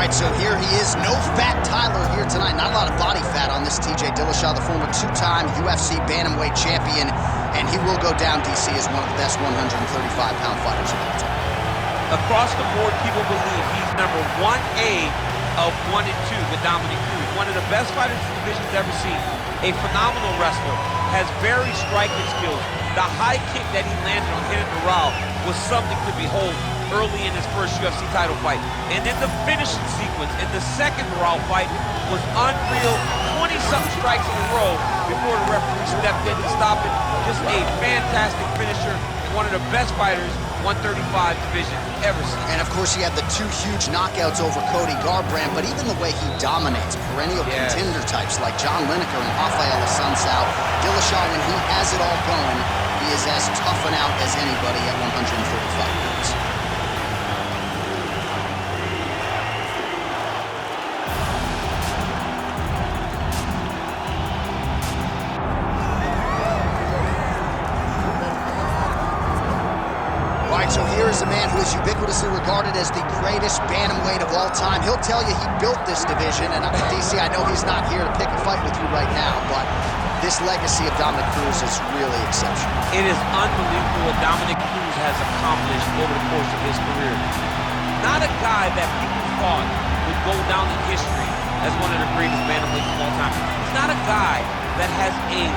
right, so here he is, no fat Tyler here tonight. Not a lot of body fat on this TJ Dillashaw, the former two-time UFC bantamweight champion, and he will go down, DC, as one of the best 135-pound fighters of all time. Across the board, people believe he's number 1A of 1 and 2 with Dominick Cruz. One of the best fighters the division's ever seen. A phenomenal wrestler, has very striking skills. The high kick that he landed on Henry Doral was something to behold early in his first UFC title fight. And then the finishing sequence in the second Doral fight was unreal. 20-something strikes in a row before the referee stepped in to stop it. Just a fantastic finisher and one of the best fighters 135 division ever seen. And of course he had the two huge knockouts over Cody Garbrandt, but even the way he dominates perennial contender types like John Lineker and Rafael Assunção, Dillashaw, when he has it all going, he is as tough and out as anybody at 135 pounds. So here is a man who is ubiquitously regarded as the greatest bantamweight of all time. He'll tell you he built this division, and DC, I know he's not here to pick a fight with you right now, but this legacy of Dominick Cruz is really exceptional. It is unbelievable what Dominick Cruz has accomplished over the course of his career. Not a guy that people thought would go down in history as one of the greatest bantamweights of all time. He's not a guy that has a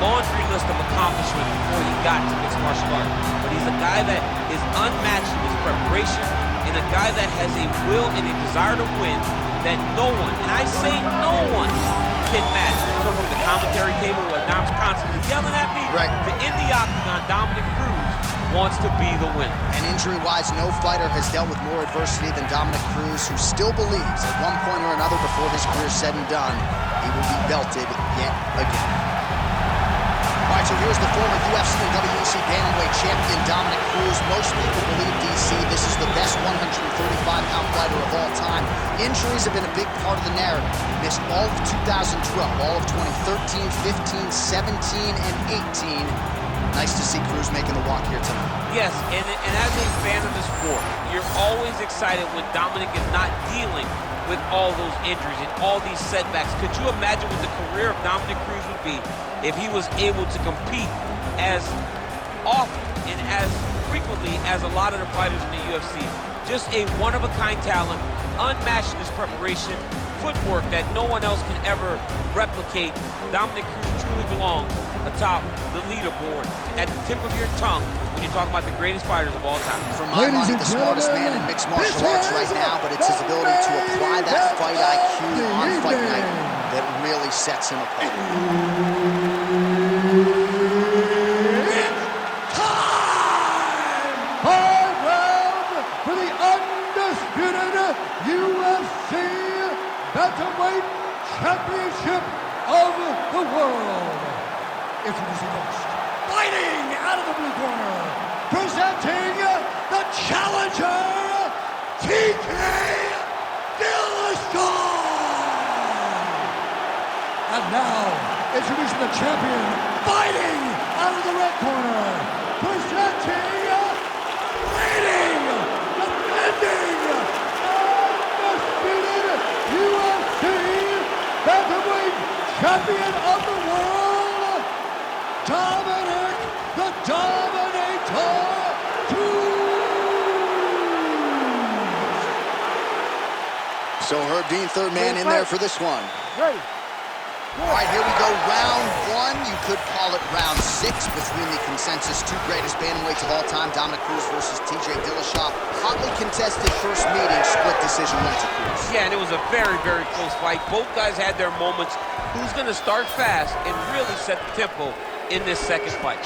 laundry list of accomplishments before he got to mixed martial arts. But he's a guy that is unmatched in his preparation and a guy that has a will and a desire to win that no one, and I say no one, can match. So from the commentary table where Dom's constantly yelling at me, to in the octagon, Dominick Cruz wants to be the winner. And injury-wise, no fighter has dealt with more adversity than Dominick Cruz, who still believes at one point or another before his career is said and done, he will be belted yet again. All right, so here's the former UFC and WEC bantamweight champion, Dominick Cruz. Most people believe, DC, this is the best 135-pound fighter of all time. Injuries have been a big part of the narrative. Missed all of 2012, all of 2013, 15, 17, and 18. Nice to see Cruz making the walk here tonight. Yes, and as a fan of the sport, you're always excited when Dominick is not dealing with all those injuries and all these setbacks. Could you imagine what the career of Dominick Cruz would be if he was able to compete as often and as frequently as a lot of the fighters in the UFC? Just a one-of-a-kind talent, unmatched in his preparation, footwork that no one else can ever replicate. Dominick Cruz truly belongs atop the leaderboard, at the tip of your tongue, when you're talking about the greatest fighters of all time. For my money, the smartest man in mixed martial arts right now, but it's his ability to apply that fight IQ on fight night that really sets him apart. For the undisputed UFC Bantamweight Championship of the world. Introducing next, fighting out of the blue corner, presenting the challenger, TJ Dillashaw. And now, introducing the champion, fighting out of the red corner, presenting, defending, undisputed UFC Bantamweight Champion of the world, Dominick the Dominator Cruz. So Herb Dean, third man in there for this one. Ready. All right, here we go, round one. You could call it round 6 between the consensus two greatest bantamweights of all time, Dominick Cruz versus TJ Dillashaw. Hotly contested first meeting, split decision went to Cruz. Yeah, and it was a very, very close fight. Both guys had their moments. Who's going to start fast and really set the tempo in this second fight?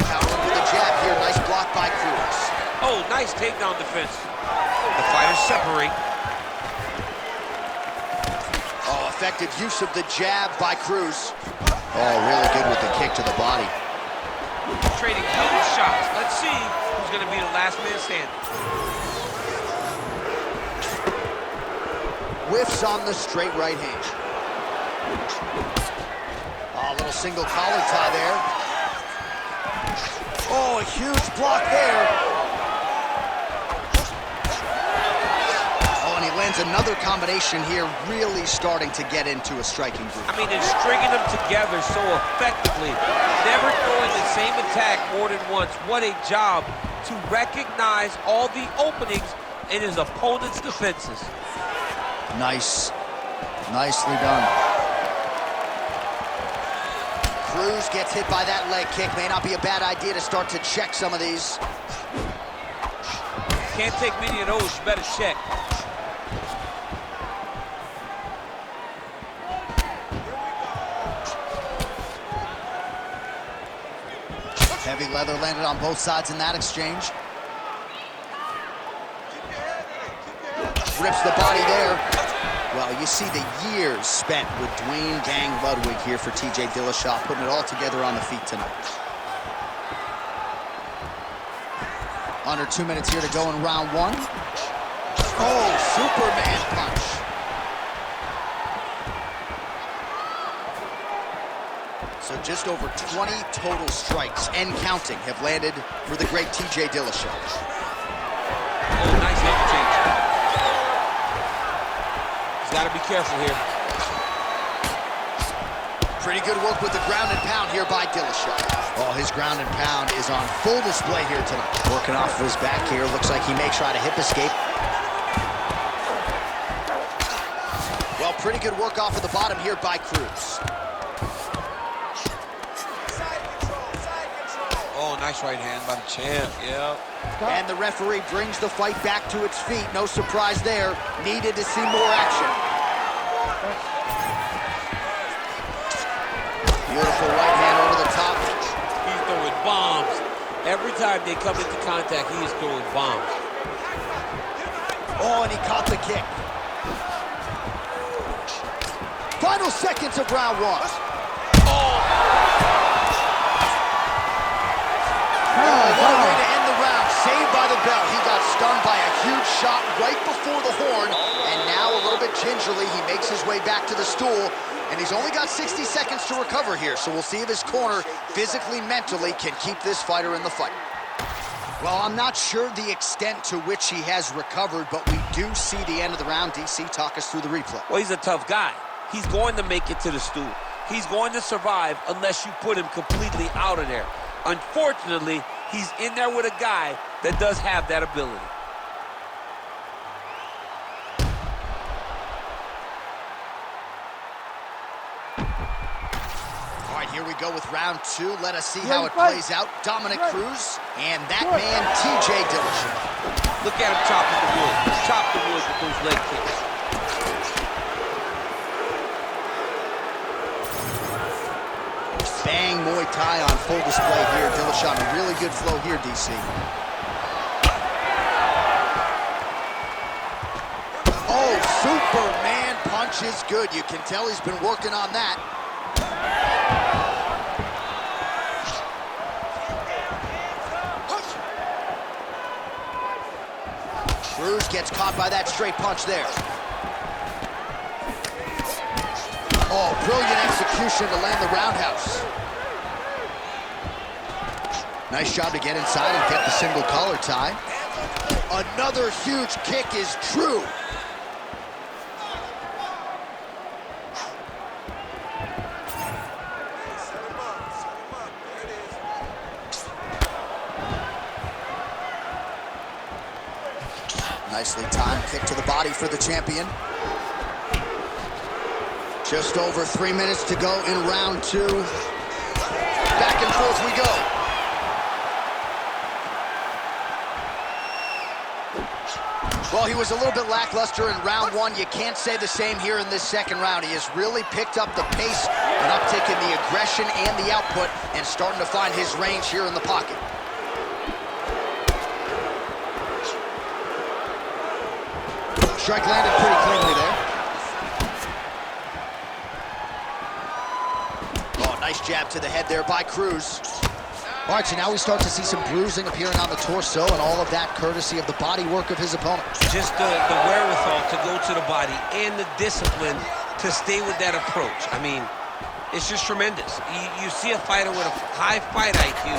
Countering with a jab here, nice block by Cruz. Oh, nice takedown defense. The fighters separate. Oh, effective use of the jab by Cruz. Oh, really good with the kick to the body. Trading huge shots. Let's see who's going to be the last man standing. Whiffs on the straight right hand. Oh, a little single collar tie there. Oh, a huge block there. lands another combination here, really starting to get into a striking group. I mean, it's stringing them together so effectively. Never throwing the same attack more than once. What a job to recognize all the openings in his opponent's defenses. Nicely done. Cruz gets hit by that leg kick. May not be a bad idea to start to check some of these. Can't take many of those, you better check. Heavy leather landed on both sides in that exchange. Rips the body there. Well, you see the years spent with Dwayne Gang Ludwig here for TJ Dillashaw, putting it all together on the feet tonight. Under 2 minutes here to go in round one. Oh, Superman punch. So just over 20 total strikes and counting have landed for the great TJ Dillashaw. Oh, nice exchange. He's got to be careful here. Pretty good work with the ground and pound here by Dillashaw. Oh, his ground and pound is on full display here tonight. Working off of his back here. Looks like he may try to hip escape. Well, pretty good work off of the bottom here by Cruz. Oh, nice right hand by the champ, yeah. And the referee brings the fight back to its feet. No surprise there. Needed to see more action. Beautiful right hand over the top. He's throwing bombs. Every time they come into contact, he is throwing bombs. Oh, and he caught the kick. Final seconds of round one. What a way to end the round. Saved by the bell. He got stunned by a huge shot right before the horn. And now, a little bit gingerly, he makes his way back to the stool. And he's only got 60 seconds to recover here. So we'll see if his corner, physically, mentally, can keep this fighter in the fight. Well, I'm not sure the extent to which he has recovered, but we do see the end of the round. DC, talk us through the replay. Well, he's a tough guy. He's going to make it to the stool. He's going to survive unless you put him completely out of there. Unfortunately, he's in there with a guy that does have that ability. All right, here we go with round two. Let us see how it plays out. Dominick Cruz and that man, TJ Dillashaw. Look at him chopping the wood. Chop the wood with those leg kicks. Bang Muay Thai on full display here. Dillashaw in a really good flow here, DC. Oh, Superman punch is good. You can tell he's been working on that. Cruz gets caught by that straight punch there. Oh, brilliant execution to land the roundhouse. Nice job to get inside and get the single collar tie. Another huge kick is true. Nicely timed kick to the body for the champion. Just over 3 minutes to go in round two. Back and forth we go. Well, he was a little bit lackluster in round one. You can't say the same here in this second round. He has really picked up the pace, an uptick in the aggression and the output, and starting to find his range here in the pocket. Strike landed pretty cleanly there. Oh, nice jab to the head there by Cruz. All right, so now we start to see some bruising appearing on the torso, and all of that courtesy of the body work of his opponent. Just the wherewithal to go to the body and the discipline to stay with that approach. I mean, it's just tremendous. You see a fighter with a high fight IQ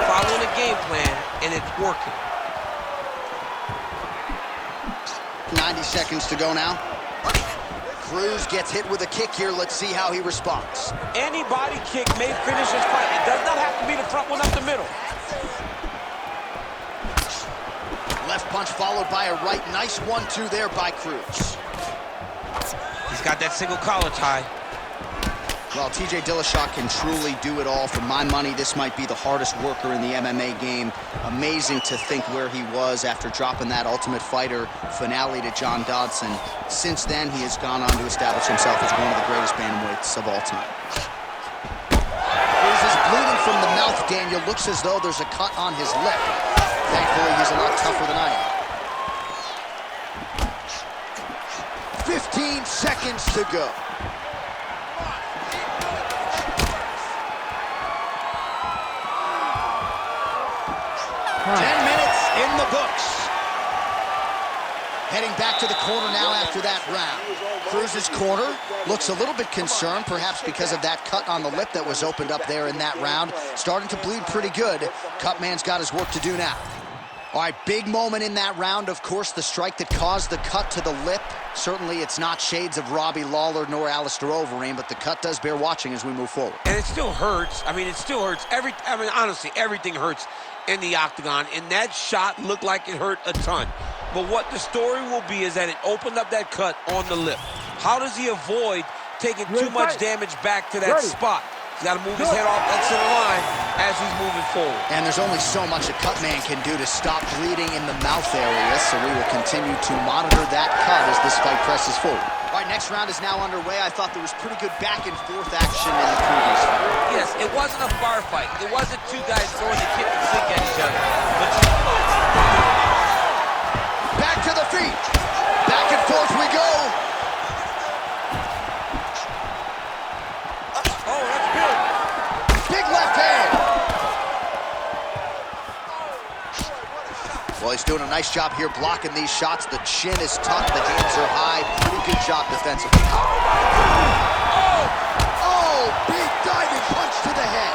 following a game plan, and it's working. 90 seconds to go now. Cruz gets hit with a kick here. Let's see how he responds. Any body kick may finish his fight. It does not have to be the front one up the middle. Left punch followed by a right. Nice 1-2 there by Cruz. He's got that single collar tie. Well, TJ Dillashaw can truly do it all. For my money, this might be the hardest worker in the MMA game. Amazing to think where he was after dropping that Ultimate Fighter finale to John Dodson. Since then, he has gone on to establish himself as one of the greatest bantamweights of all time. Cruz is bleeding from the mouth, Daniel. Looks as though there's a cut on his lip. Thankfully, he's a lot tougher than I am. 15 seconds to go. 10 minutes in the books. Heading back to the corner now after that round. Cruz's corner looks a little bit concerned, perhaps because of that cut on the lip that was opened up there in that round. Starting to bleed pretty good. Cutman's got his work to do now. All right, big moment in that round, of course, the strike that caused the cut to the lip. Certainly it's not shades of Robbie Lawler nor Alistair Overeem, but the cut does bear watching as we move forward. And it still hurts. I mean, it still hurts. Honestly, everything hurts in the octagon, and that shot looked like it hurt a ton. But what the story will be is that it opened up that cut on the lip. How does he avoid taking too much damage back to that spot? He's got to move his head off that center line as he's moving forward. And there's only so much a Cutman can do to stop bleeding in the mouth area, so we will continue to monitor that cut as this fight presses forward. All right, next round is now underway. I thought there was pretty good back-and-forth action in the previous fight. Yes, it wasn't a bar fight. It wasn't two guys throwing the kick and sink at each other. But back to the feet. Back and forth we go. Oh, that's good. Big left hand. Well, he's doing a nice job here blocking these shots. The chin is tucked, the hands are high. Pretty good job defensively. Oh, big diving punch to the head.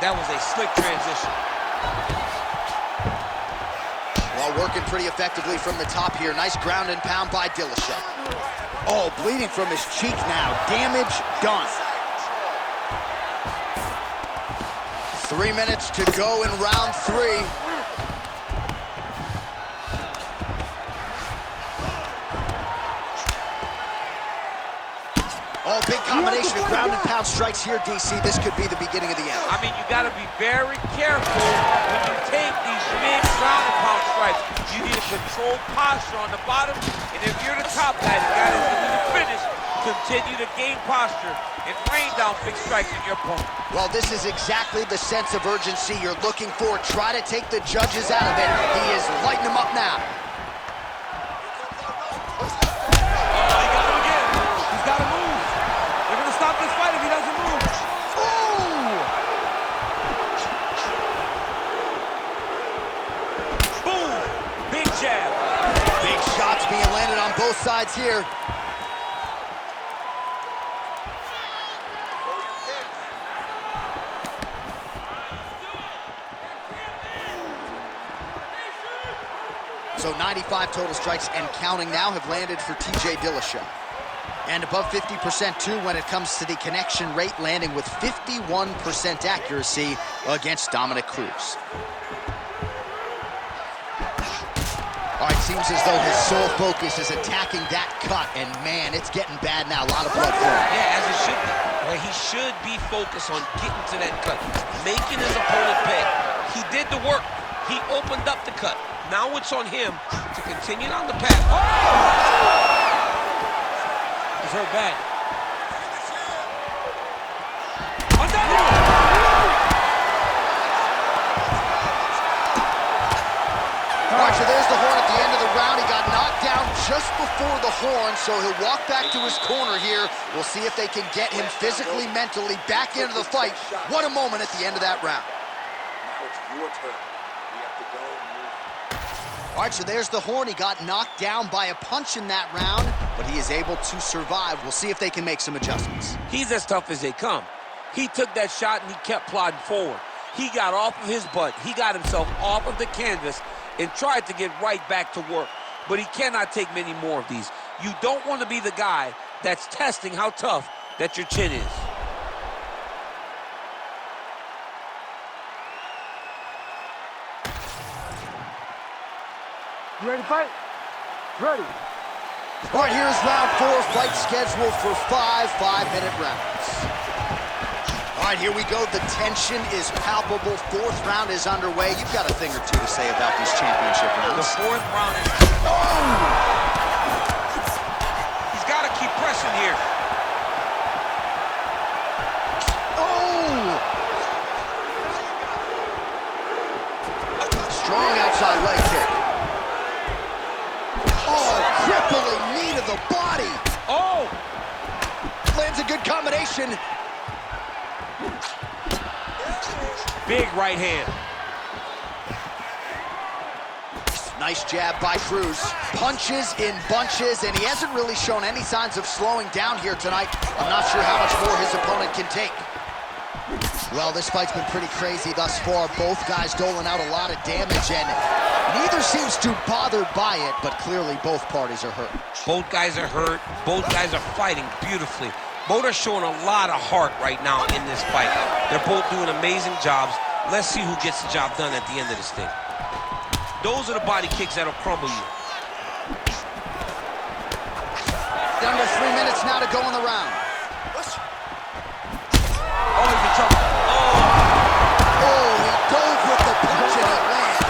That was a slick transition. Well, working pretty effectively from the top here. Nice ground and pound by Dillashaw. Oh, bleeding from his cheek now. Damage done. 3 minutes to go in round 3. Oh, big combination of ground and pound strikes here, DC. This could be the beginning of the end. I mean, you got to be very careful when you take these big ground and pound strikes. You need a controlled posture on the bottom, and if you're the top guy, the guy that's going to finish, continue to gain posture and rain down big strikes at your opponent. Well, this is exactly the sense of urgency you're looking for. Try to take the judges out of it. He is lighting them up now. Being landed on both sides here. So 95 total strikes and counting now have landed for TJ Dillashaw. And above 50% too when it comes to the connection rate, landing with 51% accuracy against Dominick Cruz. All right, seems as though his sole focus is attacking that cut, and man, it's getting bad now. A lot of blood flowing. Yeah, as it should be. Well, he should be focused on getting to that cut, making his opponent pay. He did the work. He opened up the cut. Now it's on him to continue down the path. Oh! He's hurt bad. All right, so there's the horn at the end of the round. He got knocked down just before the horn, so he'll walk back to his corner here. We'll see if they can get him physically, mentally back into the fight. What a moment at the end of that round. Now it's your turn. We have to go and move. All right, so there's the horn. He got knocked down by a punch in that round, but but he is able to survive. We'll see if they can make some adjustments. He's as tough as they come. He took that shot and he kept plodding forward. He got off of his butt. He got himself off of the canvas and tried to get right back to work. But he cannot take many more of these. You don't want to be the guy that's testing how tough that your chin is. You ready to fight? Ready. All right, here's round 4, fight scheduled for 5 5-minute rounds. All right, here we go. The tension is palpable. 4th round is underway. You've got a thing or two to say about these championship rounds. The 4th round is... Oh! He's got to keep pressing here. Oh! Strong outside leg kick. Oh, crippling knee to the body. Oh! Lands a good combination. Big right hand. Nice jab by Cruz. Punches in bunches, and he hasn't really shown any signs of slowing down here tonight. I'm not sure how much more his opponent can take. Well, this fight's been pretty crazy thus far. Both guys doling out a lot of damage, and neither seems too bothered by it, but clearly both parties are hurt. Both guys are hurt. Both guys are fighting beautifully. Both are showing a lot of heart right now in this fight. They're both doing amazing jobs. Let's see who gets the job done at the end of this thing. Those are the body kicks that'll crumble you. Down to 3 minutes now to go in the round. Oh, he's in trouble. Oh, he dove with the punch and it lands.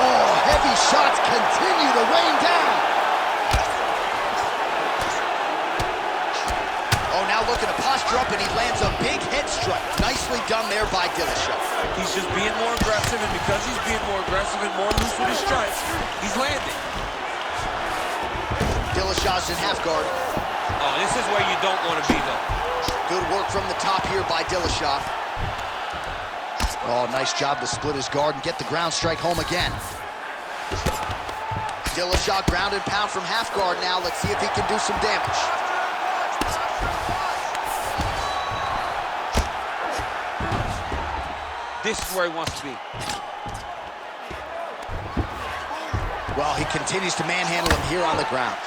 Oh, heavy shots continue to rain down. Oh, now looking to posture up, and he lands a big head strike. Nicely done there by Dillashaw. He's just being more aggressive, and because he's being more aggressive and more loose with his strikes, he's landing. Dillashaw's in half guard. Oh, this is where you don't want to be, though. Good work from the top here by Dillashaw. Oh, nice job to split his guard and get the ground strike home again. Dillashaw ground and pound from half guard now. Let's see if he can do some damage. This is where he wants to be. Well, he continues to manhandle him here on the ground.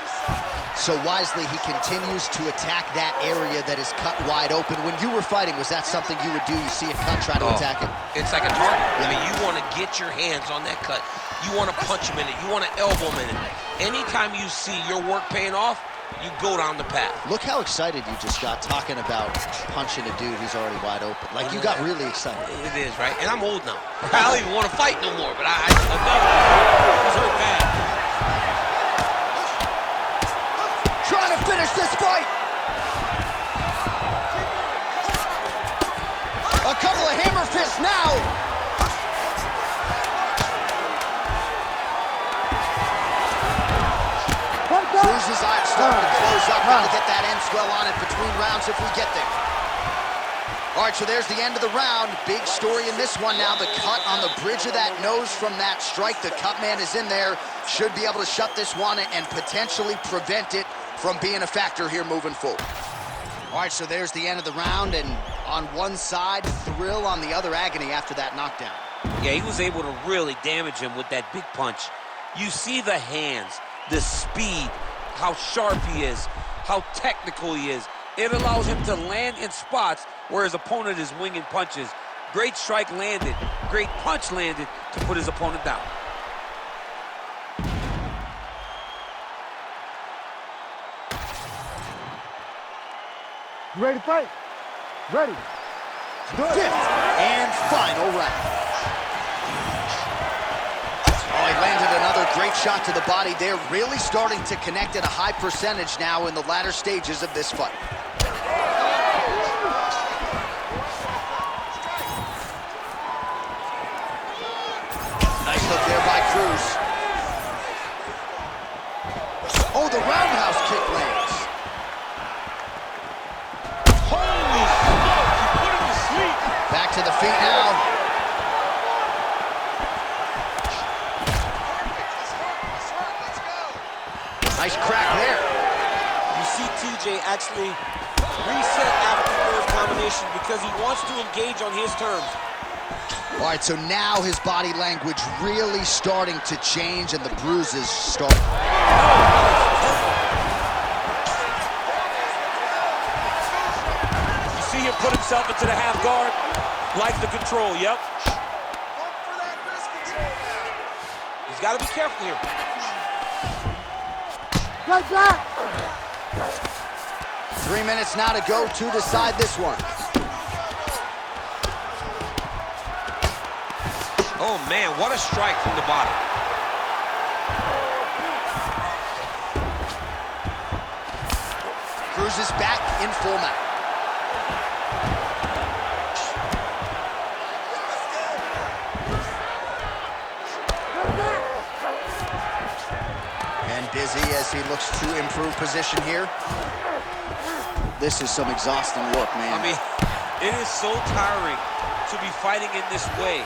So wisely, he continues to attack that area that is cut wide open. When you were fighting, was that something you would do? You see a cut, try to attack it? It's like a target. I mean, you want to get your hands on that cut. You want to punch him in it. You want to elbow him in it. Anytime you see your work paying off, you go down the path. Look how excited you just got talking about punching a dude who's already wide open. Like, you got really excited. It is, right? And I'm old now. I don't even want to fight no more, but I was hurt bad. Trying to finish this fight. A couple of hammer fists now. Cruz's eyes starting to close up. Got to get that end swell on it between rounds if we get there. All right, so there's the end of the round. Big story in this one now. The cut on the bridge of that nose from that strike. The cut man is in there. Should be able to shut this one and potentially prevent it from being a factor here moving forward. All right, so there's the end of the round, and on one side, thrill, on the other, agony after that knockdown. Yeah, he was able to really damage him with that big punch. You see the hands, the speed, how sharp he is, how technical he is. It allows him to land in spots where his opponent is winging punches. Great strike landed, great punch landed to put his opponent down. You ready to fight? Ready. Good. 5th and final round. Oh, he landed another great shot to the body there. Really starting to connect at a high percentage now in the latter stages of this fight. Nice hook there by Cruz. Oh, the roundhouse kick lands. Holy smoke, he put him to sleep. Back to the feet now. Nice crack there. TJ actually reset after those combinations because he wants to engage on his terms. All right, so now his body language really starting to change and the bruises start. You see him put himself into the half guard, like the control, yep. He's got to be careful here. Right back. 3 minutes now to go to decide this one. Oh, man, what a strike from the bottom. Cruz is back in full mount. And busy as he looks to improve position here. This is some exhausting work, man. I mean, it is so tiring to be fighting in this way.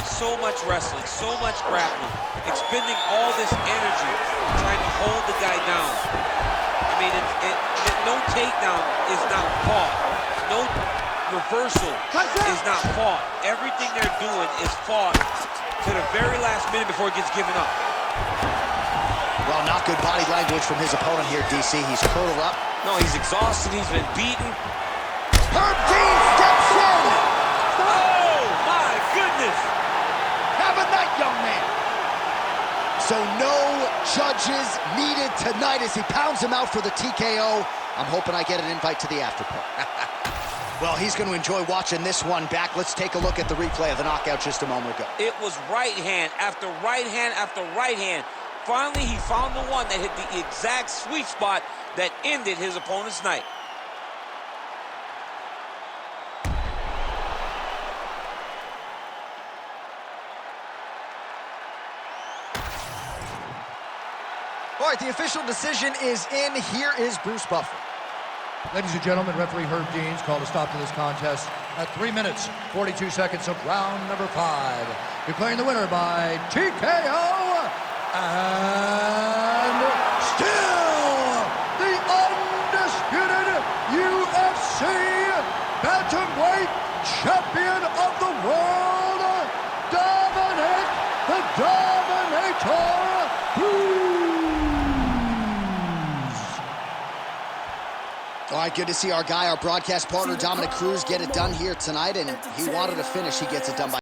So much wrestling, so much grappling, expending all this energy trying to hold the guy down. I mean, no takedown is not fought. No reversal is not fought. Everything they're doing is fought to the very last minute before it gets given up. Well, not good body language from his opponent here, DC. He's curled up. No, he's exhausted. He's been beaten. Herb Dean steps in. Oh, my goodness. Have a night, young man. So no judges needed tonight as he pounds him out for the TKO. I'm hoping I get an invite to the after party. Well, he's going to enjoy watching this one back. Let's take a look at the replay of the knockout just a moment ago. It was right hand after right hand after right hand. Finally, he found the one that hit the exact sweet spot that ended his opponent's night. All right, the official decision is in. Here is Bruce Buffer. Ladies and gentlemen, referee Herb Dean's called a stop to this contest at 3 minutes, 42 seconds of round number 5. Declaring the winner by TKO and still the undisputed UFC bantamweight champion of the world, Dominick the Dominator Cruz. All right, good to see our guy, our broadcast partner, Dominick Cruz, get it done here tonight, and he wanted to finish. He gets it done by